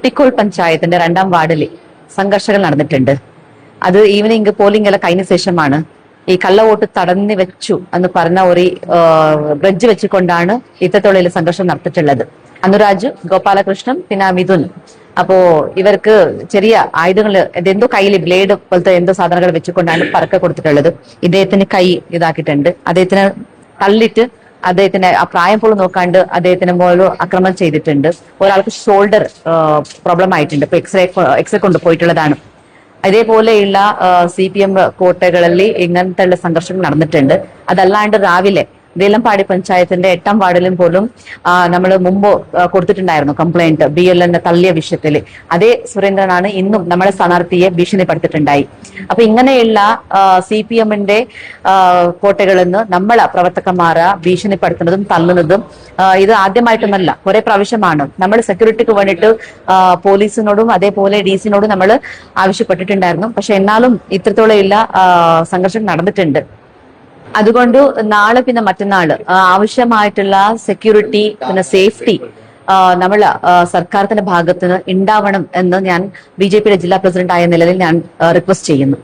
കുട്ടിക്കോൾ പഞ്ചായത്തിന്റെ 2ാം വാർഡിൽ സംഘർഷങ്ങൾ നടന്നിട്ടുണ്ട്. അത് ഈവനിങ് പോളിംഗ് എല്ലാം കഴിഞ്ഞ ശേഷമാണ് ഈ കള്ളവോട്ട് തടഞ്ഞു വെച്ചു എന്ന് പറഞ്ഞ ഒരു ബ്രഡ്ജ് വെച്ചുകൊണ്ടാണ് ഇത്തരത്തിലുള്ള സംഘർഷം നടത്തിയിട്ടുള്ളത്. അനുരാജ്, ഗോപാലകൃഷ്ണൻ, പിന്നെ മിഥുൻ. അപ്പോ ഇവർക്ക് ചെറിയ ആയുധങ്ങൾ എന്തോ കയ്യിൽ ബ്ലേഡ് പോലത്തെ എന്തോ സാധനങ്ങൾ വെച്ചുകൊണ്ടാണ് പറക്ക കൊടുത്തിട്ടുള്ളത്. ഇദ്ദേഹത്തിന് കൈ ഇതാക്കിയിട്ടുണ്ട്. അദ്ദേഹത്തിന് തള്ളിയിട്ട് അദ്ദേഹത്തിന്റെ ആ പ്രായം പോലും നോക്കാണ്ട് അദ്ദേഹത്തിന് മോള് ആക്രമണം ചെയ്തിട്ടുണ്ട്. ഒരാൾക്ക് ഷോൾഡർ പ്രോബ്ലം ആയിട്ടുണ്ട്. ഇപ്പൊ എക്സ്റേ കൊണ്ടുപോയിട്ടുള്ളതാണ്. ഇതേപോലെയുള്ള CPM കോട്ടകളിൽ ഇങ്ങനത്തെ സംഘർഷങ്ങൾ നടന്നിട്ടുണ്ട്. അതല്ലാണ്ട് രാവിലെ വേലമ്പാടി പഞ്ചായത്തിന്റെ 8ാം വാർഡിലും പോലും നമ്മൾ മുമ്പ് കൊടുത്തിട്ടുണ്ടായിരുന്നു കംപ്ലൈന്റ് BLN തള്ളിയ വിഷയത്തിൽ. അതേ സുരേന്ദ്രനാണ് ഇന്നും നമ്മളെ സ്ഥാനാർത്ഥിയെ ഭീഷണിപ്പെടുത്തിയിട്ടുണ്ടായി. അപ്പൊ ഇങ്ങനെയുള്ള CPMന്റെ കോട്ടകളിൽ നിന്ന് നമ്മളെ പ്രവർത്തകന്മാരെ ഭീഷണിപ്പെടുത്തുന്നതും തള്ളുന്നതും ഇത് ആദ്യമായിട്ടൊന്നല്ല, കുറെ പ്രാവശ്യമാണ്. നമ്മൾ സെക്യൂരിറ്റിക്ക് വേണ്ടിയിട്ട് പോലീസിനോടും അതേപോലെ DC-നോടും നമ്മൾ ആവശ്യപ്പെട്ടിട്ടുണ്ടായിരുന്നു. പക്ഷെ എന്നാലും ഇത്രത്തോളം സംഘർഷം നടന്നിട്ടുണ്ട്. അതുകൊണ്ട് നാളെ പിന്നെ മറ്റന്നാള് ആവശ്യമായിട്ടുള്ള സെക്യൂരിറ്റി പിന്നെ സേഫ്റ്റി നമ്മൾ സർക്കാരിന്റെ ഭാഗത്ത് നിന്ന് ഉണ്ടാവണം എന്ന് ഞാൻ BJPയുടെ ജില്ലാ പ്രസിഡന്റ് ആയ നിലയിൽ ഞാൻ റിക്വസ്റ്റ് ചെയ്യുന്നു.